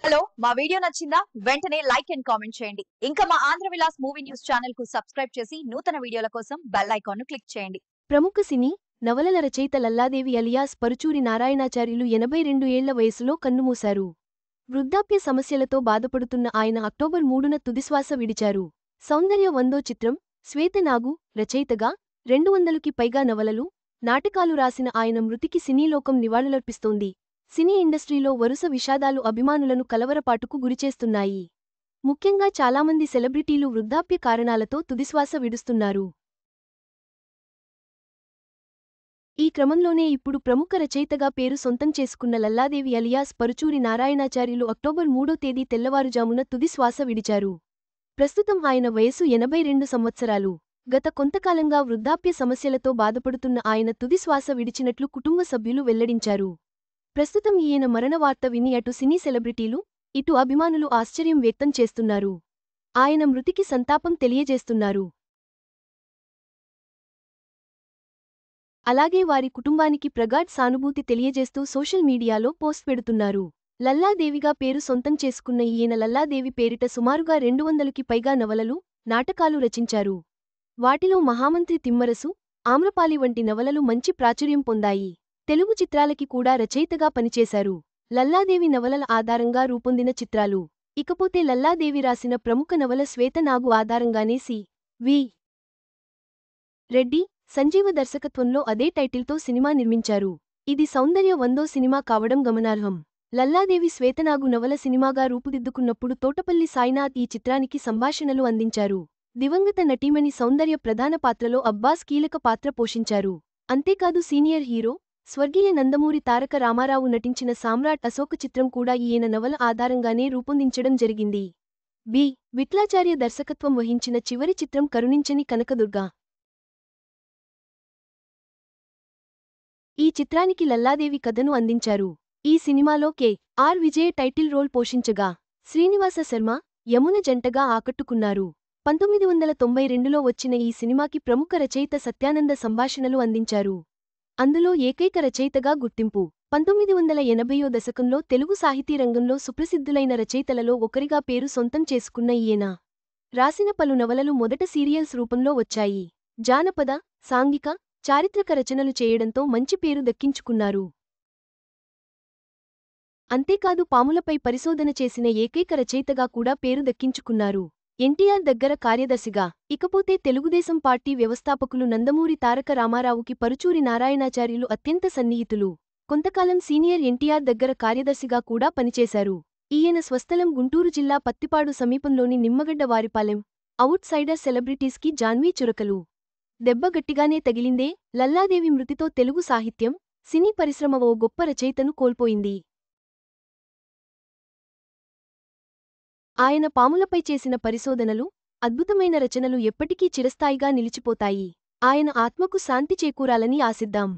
Hello మా video నచ్చిందా వెంటనే లైక్ అండ్ కామెంట్ చేయండి. ఇంకా మా Andhra Vilas movie news channel కు సబ్స్క్రైబ్ చేసి నూతన వీడియోల కోసం బెల్ ఐకాన్ ను క్లిక్ చేయండి. ప్రముఖ సినీ నవలల రచయిత లల్లాదేవి అలియాస్ పరుచూరి నారాయణాచార్యులు 82 ఏళ్ల వయసులో కన్నుమూశారు. వృద్ధాప్య సమస్యలతో బాధపడుతున్న ఆయన అక్టోబర్ 3న తుదిశ్వాస విడిచారు. సౌందర్య వందో చిత్రం, శ్వేతనాగు రచయితగా 200కి పైగా నవలలు, నాటకాలు రాసిన ఆయన మృతికి సినీలోకం నివాళులర్పిస్తోంది. సినీ ఇండస్ట్రీలో వరుస విషాదాలు అభిమానులను కలవరపాటుకు గురిచేస్తున్నాయి. ముఖ్యంగా చాలామంది సెలబ్రిటీలు వృద్ధాప్య కారణాలతో తుదిశ్వాస విడుస్తున్నారు. ఈ క్రమంలోనే ఇప్పుడు ప్రముఖ రచయితగా పేరు సొంతం చేసుకున్న లల్లాదేవి అలియాస్ పరుచూరి నారాయణాచార్యులు అక్టోబర్ 3వ తేదీ తెల్లవారుజామున తుది శ్వాస విడిచారు. ప్రస్తుతం ఆయన వయసు 82 సంవత్సరాలు. గత కొంతకాలంగా వృద్ధాప్య సమస్యలతో బాధపడుతున్న ఆయన తుది శ్వాస విడిచినట్లు కుటుంబ సభ్యులు వెల్లడించారు. ప్రస్తుతం ఈయన మరణ వార్త విని అటు సినీ సెలబ్రిటీలు, ఇటు అభిమానులు ఆశ్చర్యం వ్యక్తం చేస్తున్నారు. ఆయన మృతికి సంతాపం తెలియజేస్తున్నారు. అలాగే వారి కుటుంబానికి ప్రగాఢ సానుభూతి తెలియజేస్తూ సోషల్ మీడియాలో పోస్ట్ పెడుతున్నారు. లల్లాదేవిగా పేరు సొంతం చేసుకున్న ఈయన లల్లాదేవి పేరిట సుమారుగా 200కి పైగా నవలలు, నాటకాలు రచించారు. వాటిలో మహామంత్రి తిమ్మరసు, ఆమ్రపాలి వంటి నవలలు మంచి ప్రాచుర్యం పొందాయి. తెలుగు చిత్రాలకి కూడా రచయితగా పనిచేశారు. లల్లాదేవి నవలల ఆధారంగా రూపొందిన చిత్రాలు. ఇకపోతే లల్లాదేవి రాసిన ప్రముఖ నవల శ్వేతనాగు ఆధారంగానే సి.వి. రెడ్డి, సంజీవ దర్శకత్వంలో అదే టైటిల్తో సినిమా నిర్మించారు. ఇది సౌందర్య వందో సినిమా కావడం గమనార్హం. లల్లాదేవి శ్వేతనాగు నవల సినిమాగా రూపుదిద్దుకున్నప్పుడు తోటపల్లి సాయినాథ్ ఈ చిత్రానికి సంభాషణలు అందించారు. దివంగత నటీమణి సౌందర్య ప్రధాన పాత్రలో అబ్బాస్ కీలక పాత్ర పోషించారు. అంతేకాదు సీనియర్ హీరో, స్వర్గీయ నందమూరి తారక రామారావు నటించిన సామ్రాట్ అశోక చిత్రం కూడా ఈయన నవల ఆధారంగానే రూపొందించడం జరిగింది. బి. విట్లాచార్య దర్శకత్వం వహించిన చివరి చిత్రం కరుణించని కనకదుర్గ. ఈ చిత్రానికి లల్లాదేవి కథను అందించారు. ఈ సినిమాలో కె.ఆర్. విజయ్ టైటిల్ రోల్ పోషించగా, శ్రీనివాస శర్మ, యమున జంటగా ఆకట్టుకున్నారు. 1992లో వచ్చిన ఈ సినిమాకి ప్రముఖ రచయిత సత్యానంద సంభాషణలు అందించారు. అందులో ఏకైక రచయితగా గుర్తింపు. 1980వ దశకంలో తెలుగు సాహితీ రంగంలో సుప్రసిద్ధులైన రచయితలలో ఒకరిగా పేరు సొంతం చేసుకున్న ఈయన రాసిన పలు నవలలు మొదట సీరియల్స్ రూపంలో వచ్చాయి. జానపద, సాంఘిక, చారిత్రక రచనలు చేయడంతో మంచి పేరు దక్కించుకున్నారు. అంతేకాదు పాములపై పరిశోధన చేసిన ఏకైక రచయితగా కూడా పేరు దక్కించుకున్నారు. ఎన్టీఆర్ దగ్గర కార్యదర్శిగా. ఇకపోతే తెలుగుదేశం పార్టీ వ్యవస్థాపకులు నందమూరి తారక రామారావుకి పరుచూరి నారాయణాచార్యులు అత్యంత సన్నిహితులు. కొంతకాలం సీనియర్ ఎన్టీఆర్ దగ్గర కార్యదర్శిగా కూడా పనిచేశారు. ఈయన స్వస్థలం గుంటూరు జిల్లా పత్తిపాడు సమీపంలోని నిమ్మగడ్డ వారిపాలెం. అవుట్ సైడర్ సెలబ్రిటీస్కి జాన్వీ చురకలు. దెబ్బ గట్టిగానే తగిలిందే. లల్లాదేవి మృతితో తెలుగు సాహిత్యం, సినీ పరిశ్రమ ఓ గొప్ప రచయితను కోల్పోయింది. ఆయన పాములపై చేసిన పరిశోధనలు, అద్భుతమైన రచనలు ఎప్పటికీ చిరస్థాయిగా నిలిచిపోతాయి. ఆయన ఆత్మకు శాంతి చేకూరాలని ఆశిద్దాం.